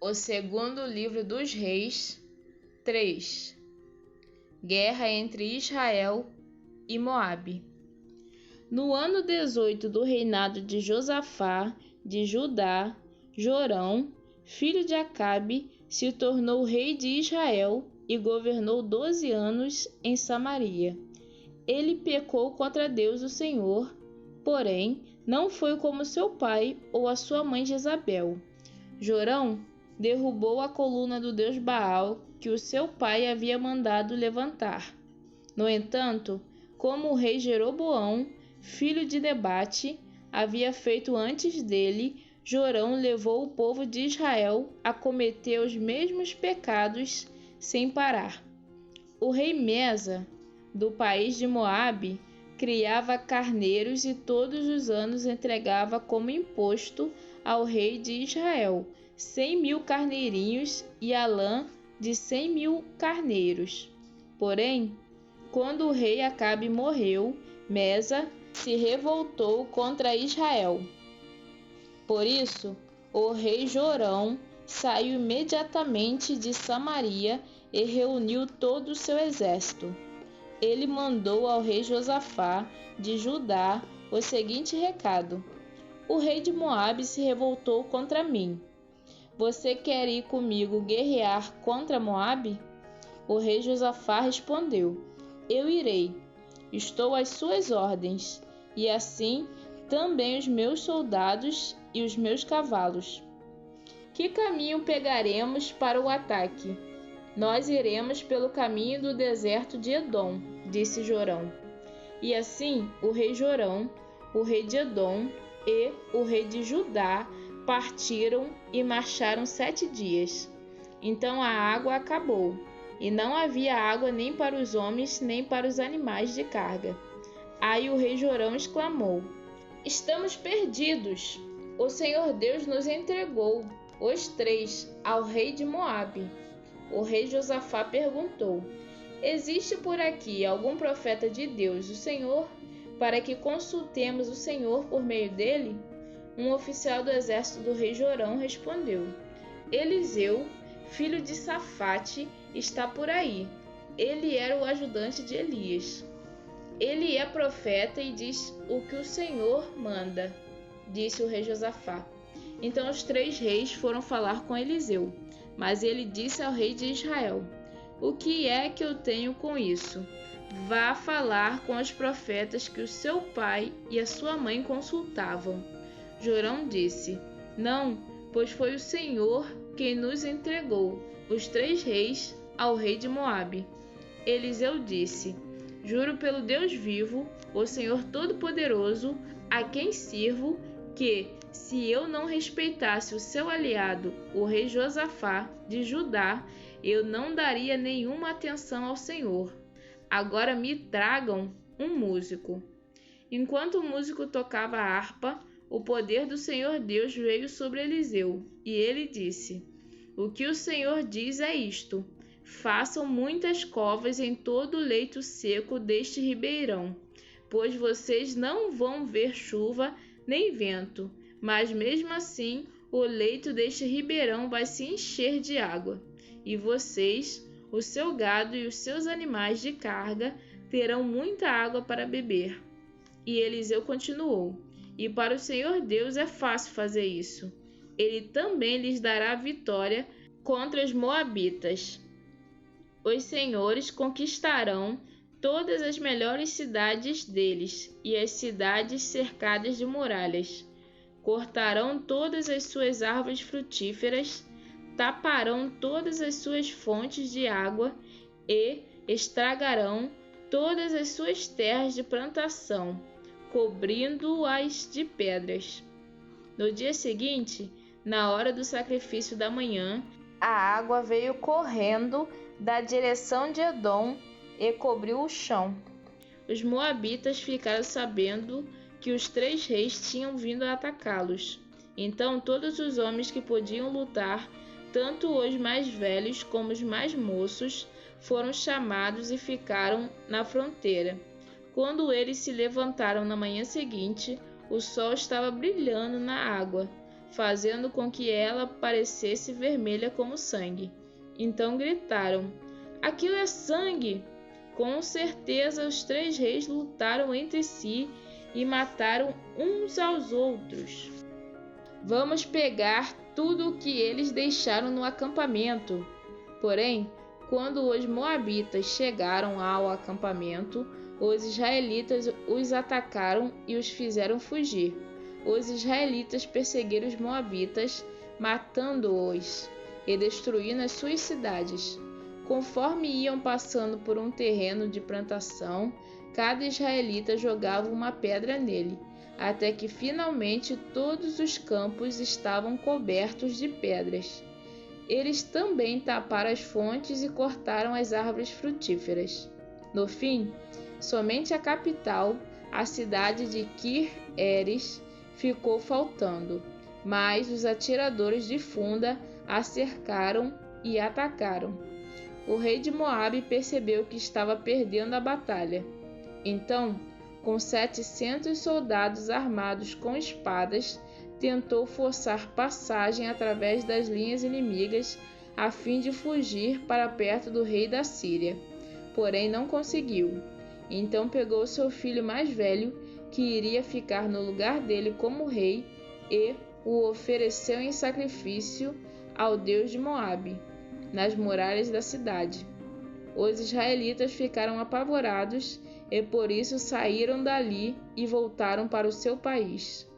O segundo livro dos Reis 3. Guerra entre Israel e Moabe. No ano 18 do reinado de Josafá de Judá, Jorão, filho de Acabe, se tornou rei de Israel e governou 12 anos em Samaria. Ele pecou contra Deus o Senhor, porém não foi como seu pai ou a sua mãe Jezabel. Jorão derrubou a coluna do deus Baal que o seu pai havia mandado levantar. No entanto, como o rei Jeroboão, filho de Nebate, havia feito antes dele, Jorão levou o povo de Israel a cometer os mesmos pecados sem parar. O rei Mesa, do país de Moabe, criava carneiros e todos os anos entregava como imposto ao rei de Israel 100.000 carneirinhos e a lã de 100.000 carneiros. Porém, quando o rei Acabe morreu, Mesa se revoltou contra Israel. Por isso, o rei Jorão saiu imediatamente de Samaria e reuniu todo o seu exército. Ele mandou ao rei Josafá de Judá o seguinte recado: o rei de Moabe se revoltou contra mim. Você quer ir comigo guerrear contra Moabe? O rei Josafá respondeu: eu irei. Estou às suas ordens, e assim também os meus soldados e os meus cavalos. Que caminho pegaremos para o ataque? Nós iremos pelo caminho do deserto de Edom, disse Jorão. E assim o rei Jorão, o rei de Edom e o rei de Judá partiram e marcharam 7 dias. Então a água acabou, e não havia água nem para os homens nem para os animais de carga. Aí o rei Jorão exclamou: estamos perdidos! O Senhor Deus nos entregou, os 3, ao rei de Moabe. O rei Josafá perguntou: existe por aqui algum profeta de Deus, o Senhor, para que consultemos o Senhor por meio dele? Um oficial do exército do rei Jorão respondeu: Eliseu, filho de Safate, está por aí. Ele era o ajudante de Elias. Ele é profeta e diz o que o Senhor manda, disse o rei Josafá. Então os 3 reis foram falar com Eliseu, mas ele disse ao rei de Israel: o que é que eu tenho com isso? Vá falar com os profetas que o seu pai e a sua mãe consultavam. Jorão disse: não, pois foi o Senhor quem nos entregou, os 3 reis, ao rei de Moabe. Eliseu disse: juro pelo Deus vivo, o Senhor Todo-Poderoso, a quem sirvo, que, se eu não respeitasse o seu aliado, o rei Josafá de Judá, eu não daria nenhuma atenção ao Senhor. Agora me tragam um músico. Enquanto o músico tocava a harpa, o poder do Senhor Deus veio sobre Eliseu, e ele disse: o que o Senhor diz é isto: façam muitas covas em todo o leito seco deste ribeirão, pois vocês não vão ver chuva nem vento, mas mesmo assim o leito deste ribeirão vai se encher de água, e vocês, o seu gado e os seus animais de carga terão muita água para beber. E Eliseu continuou: e para o Senhor Deus é fácil fazer isso. Ele também lhes dará a vitória contra os moabitas. Os senhores conquistarão todas as melhores cidades deles e as cidades cercadas de muralhas. Cortarão todas as suas árvores frutíferas, taparão todas as suas fontes de água e estragarão todas as suas terras de plantação, cobrindo-as de pedras. No dia seguinte, na hora do sacrifício da manhã, a água veio correndo da direção de Edom e cobriu o chão. Os moabitas ficaram sabendo que os 3 reis tinham vindo a atacá-los. Então todos os homens que podiam lutar, tanto os mais velhos como os mais moços, foram chamados e ficaram na fronteira. Quando eles se levantaram na manhã seguinte, o sol estava brilhando na água. fazendo com que ela parecesse vermelha como sangue. Então gritaram: aquilo é sangue! Com certeza os 3 reis lutaram entre si e mataram uns aos outros. Vamos pegar tudo o que eles deixaram no acampamento. Porém, quando os moabitas chegaram ao acampamento, os israelitas os atacaram e os fizeram fugir. Os israelitas perseguiram os moabitas, matando-os e destruindo as suas cidades. Conforme iam passando por um terreno de plantação, cada israelita jogava uma pedra nele, até que finalmente todos os campos estavam cobertos de pedras. Eles também taparam as fontes e cortaram as árvores frutíferas. No fim, somente a capital, a cidade de Kir-Eres, ficou faltando, mas os atiradores de funda a cercaram e atacaram. O rei de Moabe percebeu que estava perdendo a batalha. Então, com 700 soldados armados com espadas, tentou forçar passagem através das linhas inimigas a fim de fugir para perto do rei da Síria. Porém, não conseguiu. Então pegou seu filho mais velho, que iria ficar no lugar dele como rei, e o ofereceu em sacrifício ao deus de Moabe, nas muralhas da cidade. Os israelitas ficaram apavorados e por isso saíram dali e voltaram para o seu país.